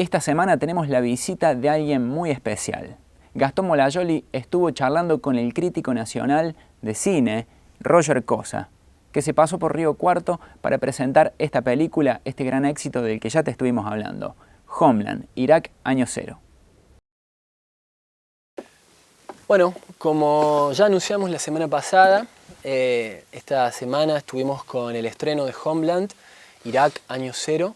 Esta semana tenemos la visita de alguien muy especial. Gastón Molayoli estuvo charlando con el crítico nacional de cine, Roger Cosa, que se pasó por Río Cuarto para presentar esta película, este gran éxito del que ya te estuvimos hablando, Homeland, Irak, Año Cero. Bueno, como ya anunciamos la semana pasada, esta semana estuvimos con el estreno de Homeland, Irak, Año Cero,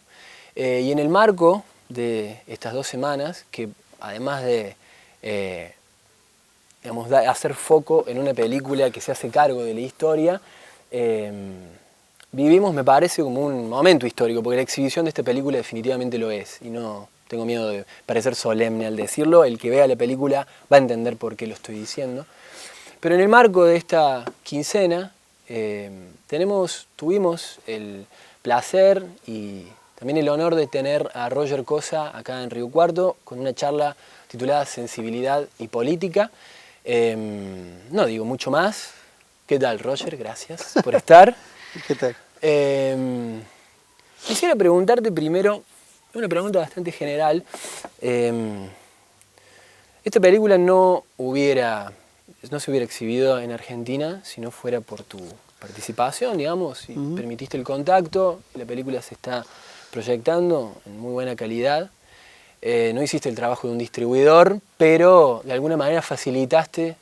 y en el marco de estas 2 semanas, que además de hacer foco en una película que se hace cargo de la historia, vivimos, me parece, como un momento histórico, porque la exhibición de esta película definitivamente lo es, y no tengo miedo de parecer solemne al decirlo. El que vea la película va a entender por qué lo estoy diciendo. Pero en el marco de esta quincena tuvimos el placer y también el honor de tener a Roger Cosa acá en Río Cuarto con una charla titulada Sensibilidad y Política. No digo mucho más. ¿Qué tal, Roger? Gracias por estar. ¿Qué tal? Quisiera preguntarte primero, una pregunta bastante general. Esta película no se hubiera exhibido en Argentina si no fuera por tu participación, digamos, y permitiste el contacto. La película se está proyectando en muy buena calidad. No hiciste el trabajo de un distribuidor, pero de alguna manera facilitaste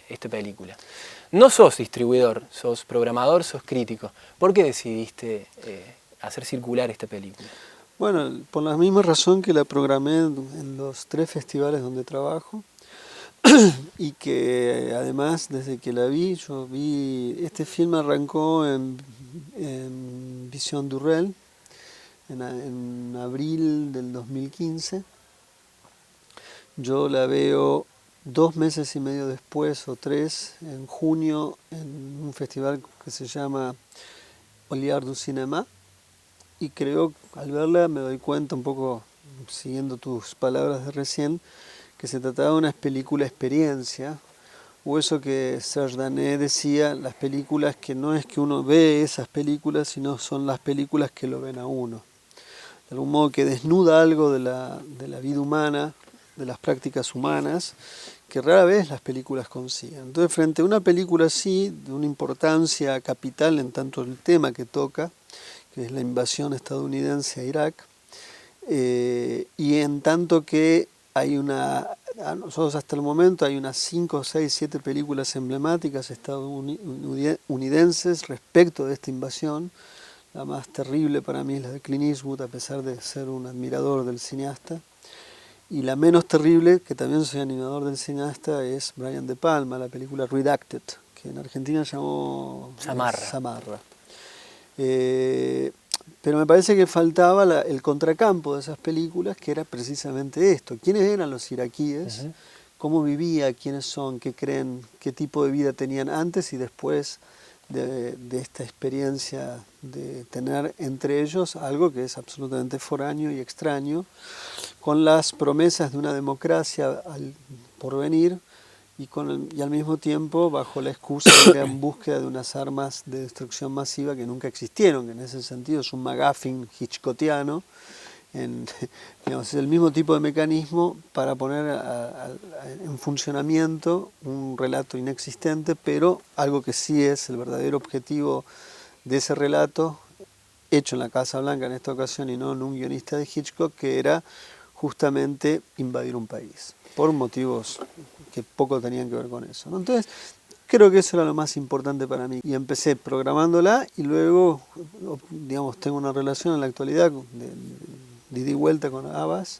esta película. No sos distribuidor, sos programador, sos crítico. ¿Por qué decidiste hacer circular esta película? Bueno, por la misma razón que la programé en los 3 festivales donde trabajo y que además desde que la vi, este film arrancó en Vision Durrell en abril del 2015. Yo la veo 2 meses y medio después o 3, en junio, en un festival que se llama Oliar du Cinema. Y creo, al verla, me doy cuenta, un poco siguiendo tus palabras de recién, que se trataba de una película experiencia, o eso que Serge Danet decía, las películas que no es que uno ve esas películas, sino son las películas que lo ven a uno. De algún modo que desnuda algo de la vida humana, de las prácticas humanas, que rara vez las películas consiguen. Entonces, frente a una película así, de una importancia capital en tanto el tema que toca, que es la invasión estadounidense a Irak, y en tanto que hay nosotros hasta el momento hay unas 5, 6, 7 películas emblemáticas estadounidenses respecto de esta invasión. La más terrible para mí es la de Clint Eastwood, a pesar de ser un admirador del cineasta. Y la menos terrible, que también soy admirador del cineasta, es Brian De Palma, la película Redacted, que en Argentina llamó Samarra. Pero me parece que faltaba el contracampo de esas películas, que era precisamente esto. ¿Quiénes eran los iraquíes? ¿Cómo vivía? ¿Quiénes son? ¿Qué creen? ¿Qué tipo de vida tenían antes y después de esta experiencia de tener entre ellos algo que es absolutamente foráneo y extraño, con las promesas de una democracia al porvenir, y al mismo tiempo bajo la excusa de ir en búsqueda de unas armas de destrucción masiva que nunca existieron, que en ese sentido es un McGuffin hitchcockiano, es el mismo tipo de mecanismo para poner en funcionamiento un relato inexistente, pero algo que sí es el verdadero objetivo de ese relato, hecho en la Casa Blanca en esta ocasión y no en un guionista de Hitchcock, que era justamente invadir un país, por motivos que poco tenían que ver con eso, ¿no? Entonces, creo que eso era lo más importante para mí. Y empecé programándola y luego, digamos, tengo una relación en la actualidad de ida y vuelta con Abbas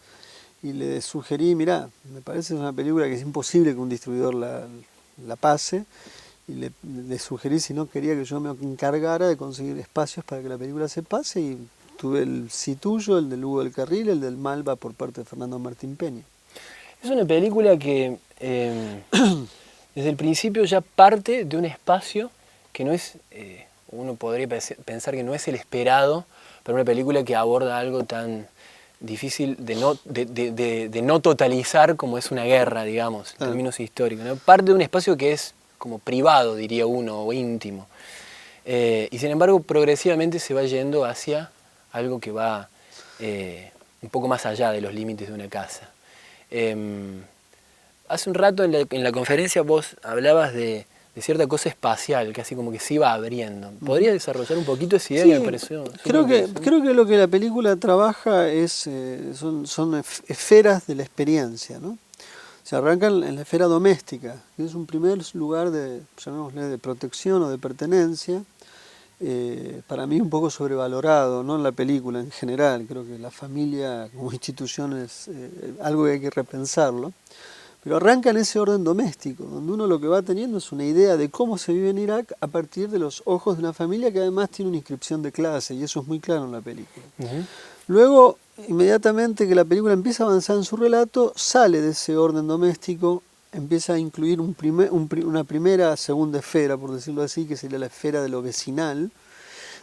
y le sugerí, mirá, me parece una película que es imposible que un distribuidor la pase, y le sugerí si no quería que yo me encargara de conseguir espacios para que la película se pase, y tuve el sí tuyo, el de Hugo del Carril, el del Malva por parte de Fernando Martín Peña. Es una película que desde el principio ya parte de un espacio que no es, uno podría pensar que no es el esperado para una película que aborda algo tan difícil de no totalizar como es una guerra, digamos, en términos históricos, ¿no? Parte de un espacio que es como privado, diría uno, o íntimo. Y sin embargo, progresivamente se va yendo hacia algo que va un poco más allá de los límites de una casa. Hace un rato en la conferencia vos hablabas de cierta cosa espacial, casi como que se iba abriendo. ¿Podrías desarrollar un poquito esa idea? Sí, que me pareció creo que lo que la película trabaja son esferas de la experiencia, ¿no? Se arranca en la esfera doméstica, que es un primer lugar llamémosle, de protección o de pertenencia, para mí un poco sobrevalorado, ¿no? En la película en general. Creo que la familia como institución es algo que hay que repensarlo. Pero arranca en ese orden doméstico, donde uno lo que va teniendo es una idea de cómo se vive en Irak a partir de los ojos de una familia que además tiene una inscripción de clase, y eso es muy claro en la película. Luego, inmediatamente que la película empieza a avanzar en su relato, sale de ese orden doméstico, empieza a incluir una primera, segunda esfera, por decirlo así, que sería la esfera de lo vecinal.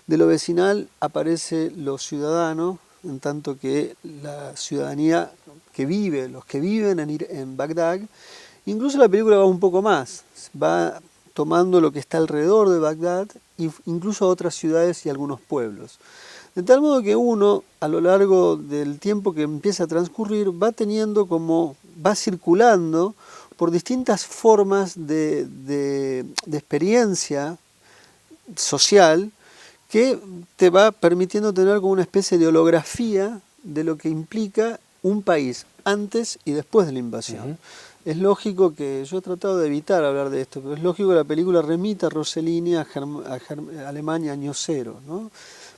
De lo vecinal aparece lo ciudadano, en tanto que la ciudadanía que vive, los que viven en Bagdad. Incluso la película va un poco más, va tomando lo que está alrededor de Bagdad, e incluso a otras ciudades y algunos pueblos. De tal modo que uno, a lo largo del tiempo que empieza a transcurrir, va circulando por distintas formas de experiencia social, que te va permitiendo tener como una especie de holografía de lo que implica un país antes y después de la invasión. Es lógico que, yo he tratado de evitar hablar de esto, pero es lógico que la película remita a Rossellini a Alemania año cero, ¿no?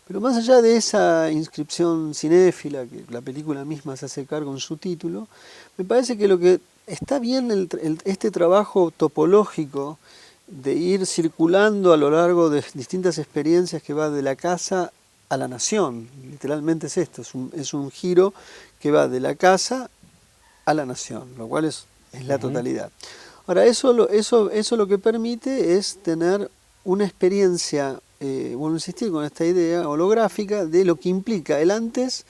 Pero más allá de esa inscripción cinéfila, que la película misma se hace cargo en su título, me parece que lo que está bien este trabajo topológico de ir circulando a lo largo de distintas experiencias que va de la casa a la nación. Literalmente es esto, es un giro que va de la casa a la nación, lo cual es la totalidad. Ahora, eso lo que permite es tener una experiencia, bueno, insistir con esta idea holográfica de lo que implica el antes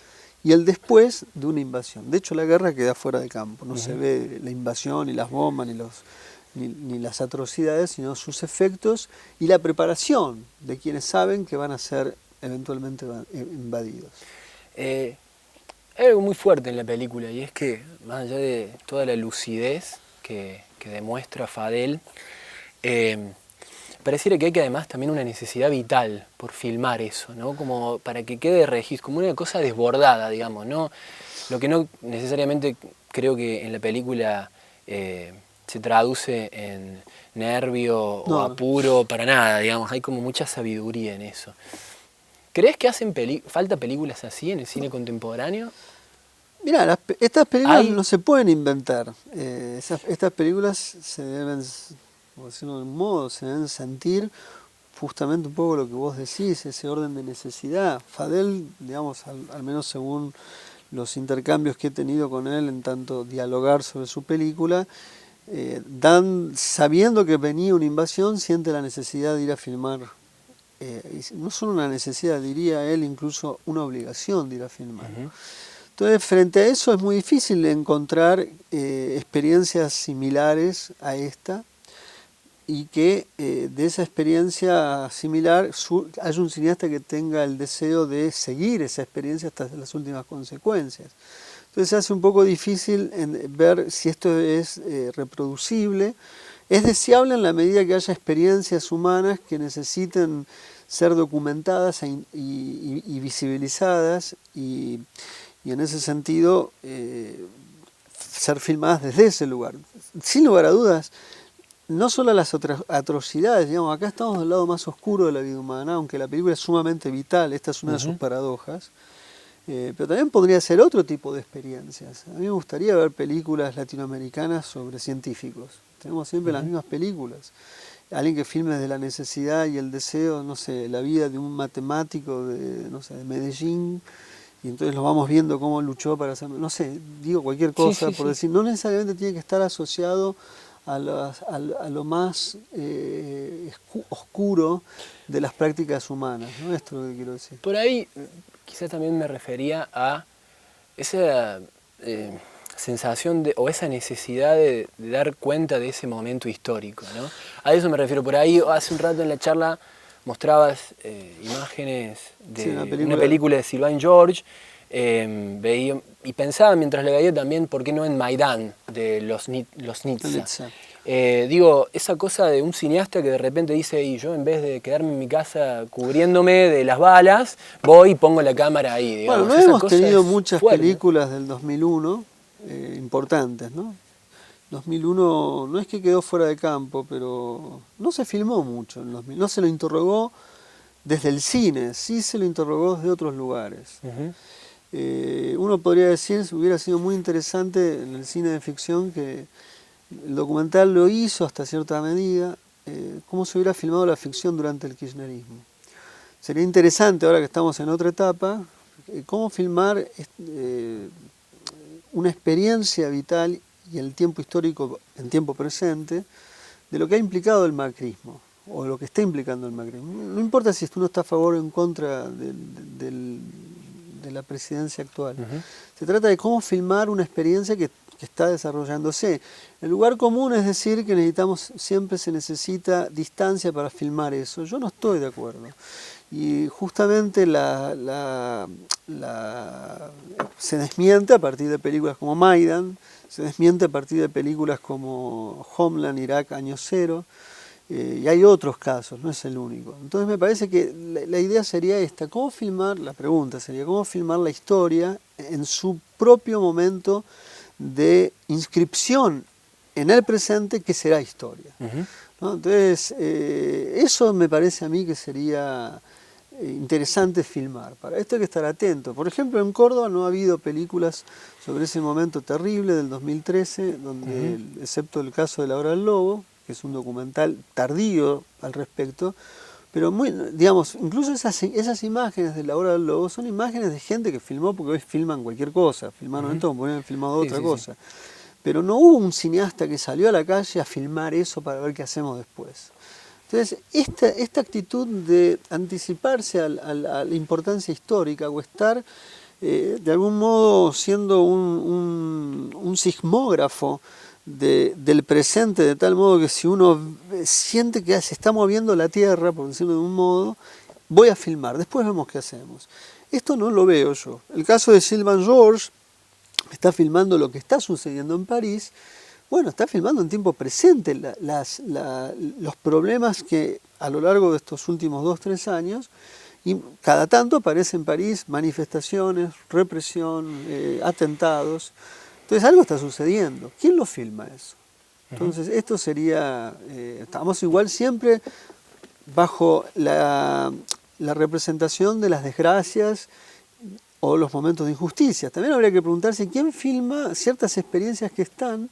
y el después de una invasión. De hecho, la guerra queda fuera de campo, no se ve la invasión, ni las bombas, ni las atrocidades, sino sus efectos y la preparación de quienes saben que van a ser eventualmente invadidos. Hay algo muy fuerte en la película, y es que, más allá de toda la lucidez que demuestra Fadel, pareciera que hay además también una necesidad vital por filmar eso, ¿no? Como para que quede registro, como una cosa desbordada, digamos, ¿no? Lo que no necesariamente creo que en la película se traduce en nervio o apuro, para nada, digamos, hay como mucha sabiduría en eso. ¿Crees que hacen falta películas así en el cine contemporáneo? Mirá, estas películas no se pueden inventar. Estas películas se deben, por decirlo de un modo, se deben sentir justamente un poco lo que vos decís, ese orden de necesidad. Fadel, digamos, al menos según los intercambios que he tenido con él en tanto dialogar sobre su película, sabiendo que venía una invasión, siente la necesidad de ir a filmar. No solo una necesidad, diría él, incluso una obligación de ir a filmar. Entonces, frente a eso es muy difícil encontrar experiencias similares a esta, y que de esa experiencia similar haya un cineasta que tenga el deseo de seguir esa experiencia hasta las últimas consecuencias. Entonces se hace un poco difícil ver si esto es reproducible. Es deseable en la medida que haya experiencias humanas que necesiten ser documentadas y visibilizadas, y en ese sentido ser filmadas desde ese lugar. Sin lugar a dudas, no solo las atrocidades, digamos, acá estamos del lado más oscuro de la vida humana, aunque la película es sumamente vital, esta es una de sus paradojas, pero también podría ser otro tipo de experiencias. A mí me gustaría ver películas latinoamericanas sobre científicos. Tenemos siempre las mismas películas. Alguien que filme desde la necesidad y el deseo, no sé, la vida de un matemático de Medellín, y entonces lo vamos viendo cómo luchó para hacer, no sé, digo cualquier cosa por decir, no necesariamente tiene que estar asociado a lo más oscuro de las prácticas humanas, ¿no? Esto es lo que quiero decir. Por ahí quizás también me refería a esa sensación o esa necesidad de dar cuenta de ese momento histórico, ¿no? A eso me refiero. Por ahí hace un rato en la charla mostrabas imágenes de una película de Sylvain Georges, veía y pensaba mientras le veía también, ¿por qué no en Maidán de los Nitsa? Digo, esa cosa de un cineasta que de repente dice, y yo en vez de quedarme en mi casa cubriéndome de las balas, voy y pongo la cámara ahí. Digamos. Bueno, no hemos tenido muchas películas del 2001 importantes, ¿no? 2001 no es que quedó fuera de campo, pero no se filmó mucho en 2000, no se lo interrogó desde el cine, sí se lo interrogó desde otros lugares. Uno podría decir, hubiera sido muy interesante en el cine de ficción que el documental lo hizo hasta cierta medida, cómo se hubiera filmado la ficción durante el kirchnerismo. Sería interesante, ahora que estamos en otra etapa, cómo filmar una experiencia vital y el tiempo histórico en tiempo presente de lo que ha implicado el macrismo, o lo que está implicando el macrismo. No importa si uno está a favor o en contra de la presidencia actual. Se trata de cómo filmar una experiencia que está desarrollándose. El lugar común es decir que siempre se necesita distancia para filmar eso. Yo no estoy de acuerdo. Y justamente se desmiente a partir de películas como Maidan, se desmiente a partir de películas como Homeland, Irak, Año Cero, y hay otros casos, no es el único. Entonces me parece que la idea sería esta, la pregunta sería, ¿cómo filmar la historia en su propio momento de inscripción en el presente que será historia? ¿No? Entonces, eso me parece a mí que sería interesante filmar. Para esto hay que estar atento. Por ejemplo, en Córdoba no ha habido películas sobre ese momento terrible del 2013, donde, excepto el caso de La Hora del Lobo, que es un documental tardío al respecto, pero digamos, incluso esas imágenes de La Hora del Lobo son imágenes de gente que filmó, porque hoy filman cualquier cosa, filmaron esto como hubieran filmado otra cosa. Pero no hubo un cineasta que salió a la calle a filmar eso para ver qué hacemos después. Entonces, esta actitud de anticiparse a la importancia histórica o estar de algún modo siendo un sismógrafo del presente, de tal modo que si uno siente que se está moviendo la tierra, por decirlo de un modo, voy a filmar, después vemos qué hacemos. Esto no lo veo yo. El caso de Sylvain Georges está filmando lo que está sucediendo en París. Bueno, está filmando en tiempo presente los problemas que a lo largo de estos últimos 2-3 años, y cada tanto aparece en París manifestaciones, represión, atentados. Entonces algo está sucediendo. ¿Quién lo filma eso? Entonces esto sería, estamos igual siempre bajo la representación de las desgracias o los momentos de injusticia. También habría que preguntarse quién filma ciertas experiencias que están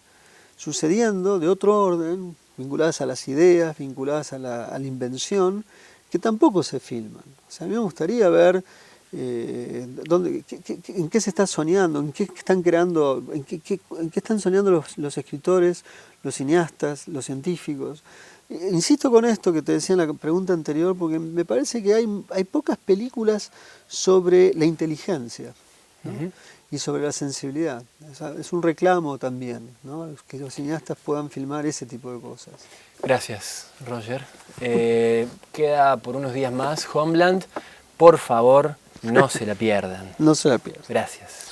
sucediendo de otro orden, vinculadas a las ideas, vinculadas a la invención, que tampoco se filman. O sea, a mí me gustaría ver en qué se está soñando, en qué están creando, en qué están soñando los escritores, los cineastas, los científicos. Insisto con esto que te decía en la pregunta anterior, porque me parece que hay pocas películas sobre la inteligencia, ¿no? Y sobre la sensibilidad. Es un reclamo también, ¿no? Que los cineastas puedan filmar ese tipo de cosas. Gracias, Roger. Queda por unos días más Homeland. Por favor, no se la pierdan. No se la pierdan. Gracias.